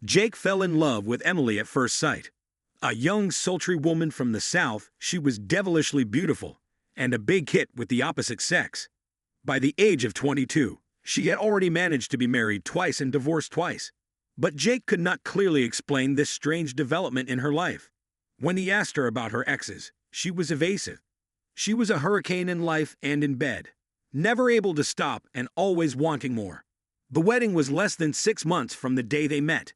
Jake fell in love with Emily at first sight. A young, sultry woman from the South, she was devilishly beautiful, and a big hit with the opposite sex. By the age of 22, she had already managed to be married twice and divorced twice. But Jake could not clearly explain this strange development in her life. When he asked her about her exes, she was evasive. She was a hurricane in life and in bed, never able to stop and always wanting more. The wedding was less than 6 months from the day they met.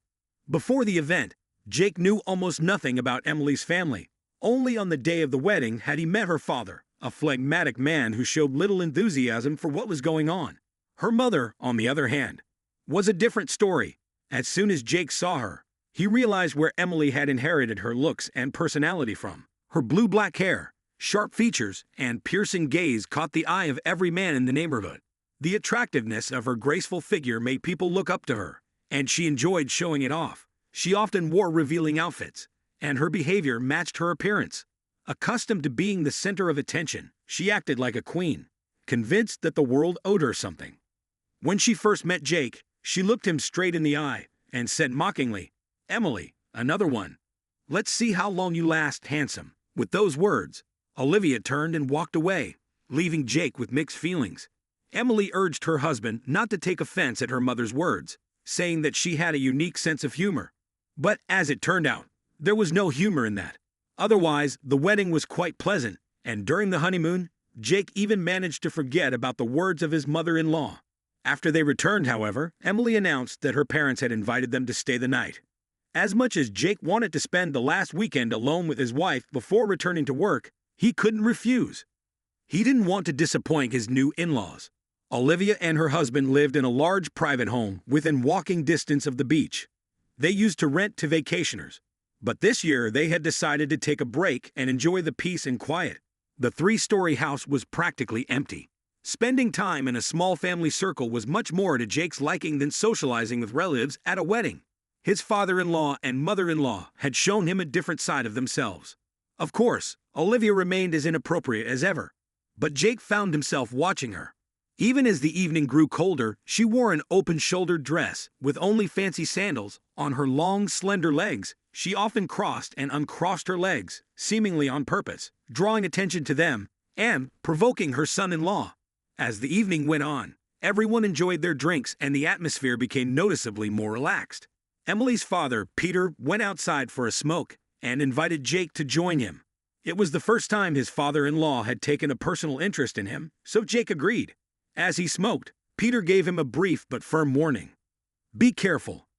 Before the event, Jake knew almost nothing about Emily's family. Only on the day of the wedding had he met her father, a phlegmatic man who showed little enthusiasm for what was going on. Her mother, on the other hand, was a different story. As soon as Jake saw her, he realized where Emily had inherited her looks and personality from. Her blue-black hair, sharp features, and piercing gaze caught the eye of every man in the neighborhood. The attractiveness of her graceful figure made people look up to her, and she enjoyed showing it off. She often wore revealing outfits, and her behavior matched her appearance. Accustomed to being the center of attention, she acted like a queen, convinced that the world owed her something. When she first met Jake, she looked him straight in the eye and said mockingly, "Emily, another one. Let's see how long you last, handsome." With those words, Olivia turned and walked away, leaving Jake with mixed feelings. Emily urged her husband not to take offense at her mother's words, saying that she had a unique sense of humor. But as it turned out, there was no humor in that. Otherwise, the wedding was quite pleasant, and during the honeymoon, Jake even managed to forget about the words of his mother-in-law. After they returned, however, Emily announced that her parents had invited them to stay the night. As much as Jake wanted to spend the last weekend alone with his wife before returning to work, he couldn't refuse. He didn't want to disappoint his new in-laws. Olivia and her husband lived in a large private home within walking distance of the beach. They used to rent to vacationers. But this year they had decided to take a break and enjoy the peace and quiet. The 3-story house was practically empty. Spending time in a small family circle was much more to Jake's liking than socializing with relatives at a wedding. His father-in-law and mother-in-law had shown him a different side of themselves. Of course, Olivia remained as inappropriate as ever, but Jake found himself watching her. Even as the evening grew colder, she wore an open-shouldered dress with only fancy sandals on her long, slender legs. She often crossed and uncrossed her legs, seemingly on purpose, drawing attention to them and provoking her son-in-law. As the evening went on, everyone enjoyed their drinks and the atmosphere became noticeably more relaxed. Emily's father, Peter, went outside for a smoke and invited Jake to join him. It was the first time his father-in-law had taken a personal interest in him, so Jake agreed. As he smoked, Peter gave him a brief but firm warning. "Be careful."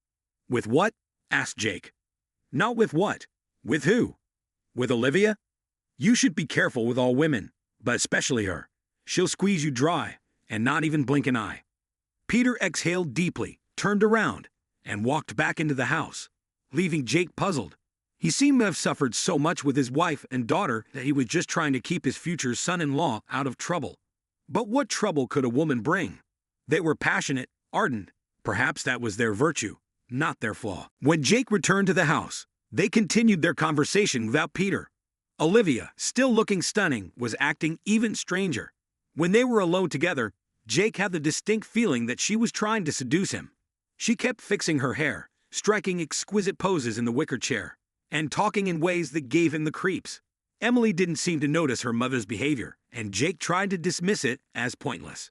"With what?" asked Jake. "Not with what. With who?" "With Olivia? You should be careful with all women, but especially her. She'll squeeze you dry and not even blink an eye." Peter exhaled deeply, turned around, and walked back into the house, leaving Jake puzzled. He seemed to have suffered so much with his wife and daughter that he was just trying to keep his future son-in-law out of trouble. But what trouble could a woman bring? They were passionate, ardent. Perhaps that was their virtue, not their flaw. When Jake returned to the house, they continued their conversation without Peter. Olivia, still looking stunning, was acting even stranger. When they were alone together, Jake had the distinct feeling that she was trying to seduce him. She kept fixing her hair, striking exquisite poses in the wicker chair, and talking in ways that gave him the creeps. Emily didn't seem to notice her mother's behavior, and Jake tried to dismiss it as pointless.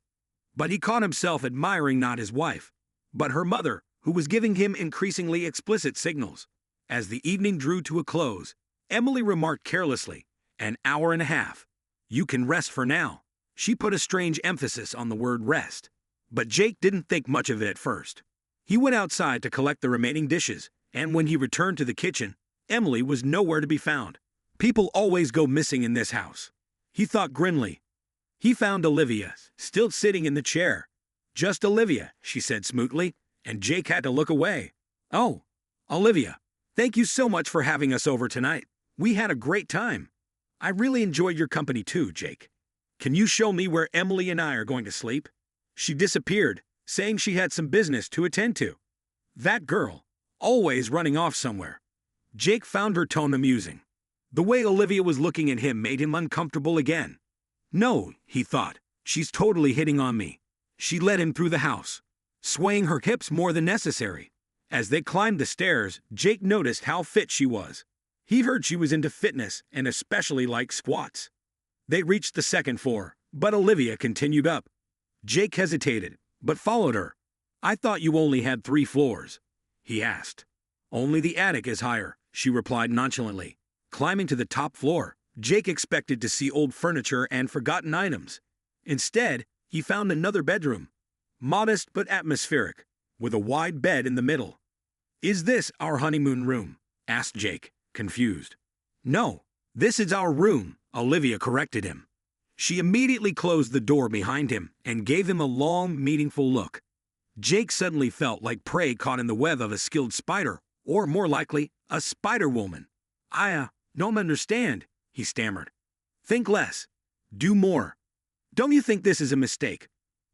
But he caught himself admiring not his wife, but her mother, who was giving him increasingly explicit signals. As the evening drew to a close, Emily remarked carelessly, "An hour and a half. You can rest for now." She put a strange emphasis on the word rest. But Jake didn't think much of it at first. He went outside to collect the remaining dishes, and when he returned to the kitchen, Emily was nowhere to be found. People always go missing in this house, he thought grimly. He found Olivia, still sitting in the chair. "Just Olivia," she said smoothly, and Jake had to look away. "Oh, Olivia, thank you so much for having us over tonight. We had a great time." "I really enjoyed your company too, Jake. Can you show me where Emily and I are going to sleep?" She disappeared, saying she had some business to attend to. That girl, always running off somewhere. Jake found her tone amusing. The way Olivia was looking at him made him uncomfortable again. "No," he thought, "she's totally hitting on me." She led him through the house, swaying her hips more than necessary, As they climbed the stairs, Jake noticed how fit she was. He heard she was into fitness and especially liked squats. They reached the second floor, but Olivia continued up. Jake hesitated, but followed her. "I thought you only had 3 floors," he asked. "Only the attic is higher," she replied nonchalantly. Climbing to the top floor, Jake expected to see old furniture and forgotten items. Instead, he found another bedroom, modest but atmospheric, with a wide bed in the middle. "Is this our honeymoon room?" asked Jake, confused. "No, this is our room," Olivia corrected him. She immediately closed the door behind him and gave him a long, meaningful look. Jake suddenly felt like prey caught in the web of a skilled spider, or more likely, a spider-woman. "I don't understand," he stammered. "Think less. Do more. Don't you think this is a mistake?"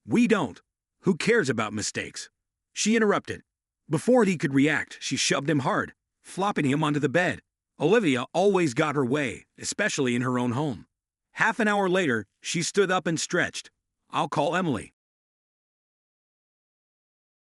"We don't. Who cares about mistakes?" she interrupted. Before he could react, she shoved him hard, flopping him onto the bed. Olivia always got her way, especially in her own home. Half an hour later, she stood up and stretched. "I'll call Emily,"